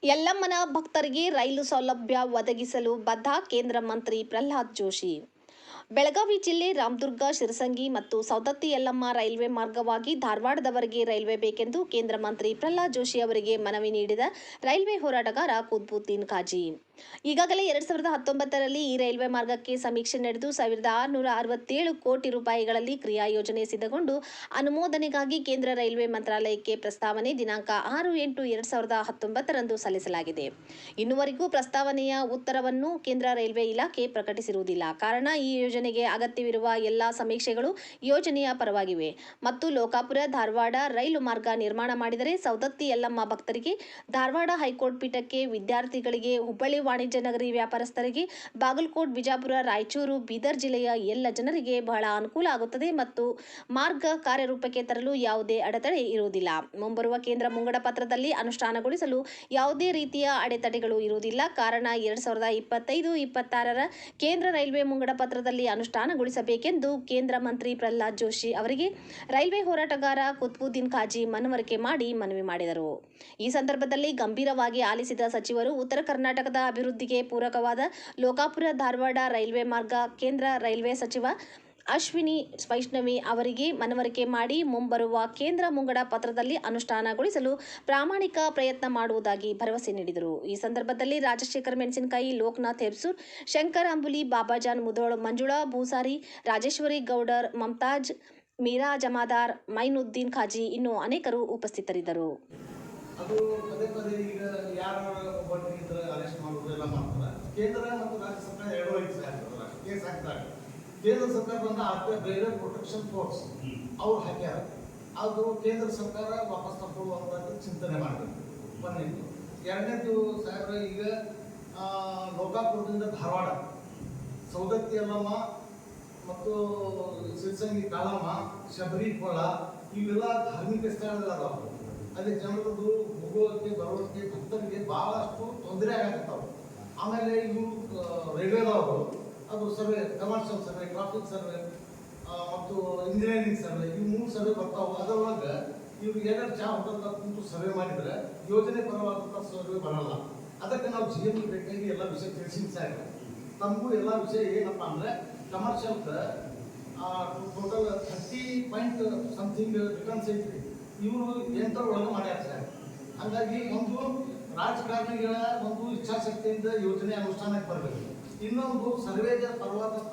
ಯಲ್ಲಮ್ಮನ ಭಕ್ತರಿಗೆ ರೈಲು ಸೌಲಭ್ಯ ಒದಗಿಸಲು ಬದ್ಧ ಕೇಂದ್ರ ಮಂತ್ರಿ ಪ್ರಹ್ಲಾದ್ ಜೋಶಿ. ಬೆಳಗಾವಿ ಜಿಲ್ಲೆ ರಾಮದುರ್ಗ, ಶಿರಸಂಗಿ ಮತ್ತು ಸೌದತ್ತಿ ಯಲ್ಲಮ್ಮ ರೈಲ್ವೆ ಮಾರ್ಗವಾಗಿ ಧಾರವಾಡದವರೆಗೆ ರೈಲ್ವೆ ಬೇಕೆಂದು ಕೇಂದ್ರ ಮಂತ್ರಿ ಪ್ರಹ್ಲಾದ್ ಜೋಶಿ ಅವರಿಗೆ ಮನವಿ ನೀಡಿದ ರೈಲ್ವೆ ಹೋರಾಟಗಾರ ಕುತ್ಬುದ್ದೀನ್ ಖಾಜಿ. ಈಗಾಗಲೇ 2019ರಲ್ಲಿ ಈ ರೈಲ್ವೆ ಮಾರ್ಗಕ್ಕೆ ಸಮೀಕ್ಷೆ ನಡೆದು 1667 ಕೋಟಿ ರೂಪಾಯಿಗಳಲ್ಲಿ ಕ್ರಿಯಾ ಯೋಜನೆ ಸಿದ್ಧಗೊಂಡು ಅನುಮೋದನೆಗಾಗಿ ಕೇಂದ್ರ ರೈಲ್ವೆ ಮಂತ್ರಾಲಯಕ್ಕೆ ಪ್ರಸ್ತಾವನೆ ದಿನಾಂಕ 6/8/2019ರಂದು ಸಲ್ಲಿಸಲಾಗಿದೆ. ಇನ್ನುವರೆಗೂ ಪ್ರಸ್ತಾವನೆಯ ಉತ್ತರವನ್ನು ಕೇಂದ್ರ ರೈಲ್ವೆ ಇಲಾಖೆ ಪ್ರಕಟಿಸಿರುವುದಿಲ್ಲ. ಕಾರಣ, ಈ ಯೋಜನೆಗೆ ಅಗತ್ಯವಿರುವ ಎಲ್ಲ ಸಮೀಕ್ಷೆಗಳು ಯೋಜನೆಯ ಪರವಾಗಿವೆ ಮತ್ತು ಲೋಕಾಪುರ ಧಾರವಾಡ ರೈಲು ಮಾರ್ಗ ನಿರ್ಮಾಣ ಮಾಡಿದರೆ ಸೌದತ್ತಿ ಯಲ್ಲಮ್ಮ ಭಕ್ತರಿಗೆ, ಧಾರವಾಡ ಹೈಕೋರ್ಟ್ ಪೀಠಕ್ಕೆ, ವಿದ್ಯಾರ್ಥಿಗಳಿಗೆ, ಹುಬ್ಬಳ್ಳಿ ವಾಣಿಜ್ಯ ನಗರಿ ವ್ಯಾಪಾರಸ್ಥರಿಗೆ, ಬಾಗಲಕೋಟ್, ಬಿಜಾಪುರ, ರಾಯಚೂರು, ಬೀದರ್ ಜಿಲ್ಲೆಯ ಎಲ್ಲ ಜನರಿಗೆ ಬಹಳ ಅನುಕೂಲ ಆಗುತ್ತದೆ ಮತ್ತು ಮಾರ್ಗ ಕಾರ್ಯರೂಪಕ್ಕೆ ತರಲು ಯಾವುದೇ ಅಡೆತಡೆ ಇರುವುದಿಲ್ಲ. ಮುಂಬರುವ ಕೇಂದ್ರ ಮುಂಗಡ ಪತ್ರದಲ್ಲಿ ಅನುಷ್ಠಾನಗೊಳಿಸಲು ಯಾವುದೇ ರೀತಿಯ ಅಡೆತಡೆಗಳು ಇರುವುದಿಲ್ಲ. ಕಾರಣ, 2025-26ರ ಕೇಂದ್ರ ರೈಲ್ವೆ ಮುಂಗಡ ಪತ್ರದಲ್ಲಿ ಅನುಷ್ಠಾನಗೊಳಿಸಬೇಕೆಂದು ಕೇಂದ್ರ ಮಂತ್ರಿ ಪ್ರಹ್ಲಾದ್ ಜೋಶಿ ಅವರಿಗೆ ರೈಲ್ವೆ ಹೋರಾಟಗಾರ ಕುತ್ಬುದ್ದೀನ್ ಖಾಜಿ ಮನವರಿಕೆ ಮಾಡಿ ಮನವಿ ಮಾಡಿದರು. ಈ ಸಂದರ್ಭದಲ್ಲಿ ಗಂಭೀರವಾಗಿ ಆಲಿಸಿದ ಸಚಿವರು, ಉತ್ತರ ಕರ್ನಾಟಕದ ಅಭಿವೃದ್ಧಿಗೆ ಪೂರಕವಾದ ಲೋಕಾಪುರ ಧಾರವಾಡ ರೈಲ್ವೆ ಮಾರ್ಗ ಕೇಂದ್ರ ರೈಲ್ವೆ ಸಚಿವ ಅಶ್ವಿನಿ ವೈಷ್ಣವಿ ಅವರಿಗೆ ಮನವರಿಕೆ ಮಾಡಿ ಮುಂಬರುವ ಕೇಂದ್ರ ಮುಂಗಡ ಪತ್ರದಲ್ಲಿ ಅನುಷ್ಠಾನಗೊಳಿಸಲು ಪ್ರಾಮಾಣಿಕ ಪ್ರಯತ್ನ ಮಾಡುವುದಾಗಿ ಭರವಸೆ ನೀಡಿದರು. ಈ ಸಂದರ್ಭದಲ್ಲಿ ರಾಜಶೇಖರ್ ಮೆಣಸಿನಕಾಯಿ, ಲೋಕನಾಥ್ ಹೆಬ್ಸೂರ್, ಶಂಕರ್ ಅಂಬುಲಿ, ಬಾಬಾಜಾನ್ ಮುಧೋಳ್, ಮಂಜುಳಾ ಭೂಸಾರಿ, ರಾಜೇಶ್ವರಿ ಗೌಡರ್, ಮಮತಾಜ್, ಮೀರಾ ಜಮಾದಾರ್, ಮೈನುದ್ದೀನ್ ಖಾಜಿ ಇನ್ನೂ ಅನೇಕರು ಉಪಸ್ಥಿತರಿದ್ದರು. ಅದು ಪದೇ ಈಗ ಯಾರು ಅರೆಸ್ಟ್ ಮಾಡೋದೆಲ್ಲ ಮಾಡ್ತಾರೆ. ಕೇಂದ್ರ ಮತ್ತು ರಾಜ್ಯ ಸರ್ಕಾರ ಎರಡೂ ಕೇಸ್ ಹಾಕ್ತಾರೆ. ಕೇಂದ್ರ ಸರ್ಕಾರ ಬಂದ ರೈಲ್ವೆ ಪ್ರೊಟೆಕ್ಷನ್ ಫೋರ್ಸ್ ಅವ್ರು ಹಾಕ್ಯಾರ. ಅದು ಕೇಂದ್ರ ಸರ್ಕಾರ ವಾಪಸ್ ತಗೊಳ್ಳುವಂತ ಚಿಂತನೆ ಮಾಡಬೇಕು. ಒಂದನೇದು. ಎರಡನೇದು ಸಾಹೇಬ್ರ, ಈಗ ಲೋಕಾಪುರದಿಂದ ಧಾರವಾಡ, ಸೌದತ್ತಿ ಯಲ್ಲಮ್ಮ ಮತ್ತು ಶಿರಸಂಗಿ ಕಾಳಮ್ಮ, ಶಬರಿ ಕೊಳ ಇವೆಲ್ಲ ಧಾರ್ಮಿಕ ಸ್ಥಳಗಳದಾವು. ಅಲ್ಲಿ ಜನರದ್ದು ಹೋಗೋದಕ್ಕೆ ಬರೋದಕ್ಕೆ ಭಕ್ತರಿಗೆ ಬಹಳಷ್ಟು ತೊಂದರೆ ಆಗತ್ತಾವ. ಆಮೇಲೆ ಇವರು ರೈಲ್ವೆದವರು ಅದು survey, commercial survey, traffic survey ಮತ್ತು ಇಂಜಿನಿಯರಿಂಗ್ ಸರ್ವೆ, ಈ 3 ಸರ್ವೆ ಬರ್ತಾವೆ. ಅದರೊಳಗೆ ಇವ್ರು ಏನಾದ್ರು ಹೋಟೆಲ್ದಾಗ ಕುಂತು ಸರ್ವೆ ಮಾಡಿದರೆ ಯೋಜನೆ ಪರವಾದಂಥ ಸರ್ವೆ ಬರಲ್ಲ. ಅದಕ್ಕೆ ನಾವು GM ಬೇಕಾಗಿ ಎಲ್ಲ ವಿಷಯ ತಿಳಿಸಿದ ಸಾಕು. ತಮಗೂ ಎಲ್ಲ ವಿಷಯ ಏನಪ್ಪ ಅಂದರೆ, ಕಮರ್ಷಿಯಲ್ ಟೋಟಲ್ 30 ರಿಟರ್ನ್ಸ್ ಐತ್ರಿ. ಇವರು 8 ಒಳಗೆ ಮಾಡ್ಯಾರ ಸರ್. ಹಾಗಾಗಿ ಒಂದು ರಾಜಕಾರಣಿಗಳ ಒಂದು ಇಚ್ಛಾಶಕ್ತಿಯಿಂದ ಯೋಜನೆ ಅನುಷ್ಠಾನಕ್ಕೆ ಬರಬೇಕು. ಇನ್ನೊಂದು ಸರ್ವೇದ ಪರವಾದಂಥ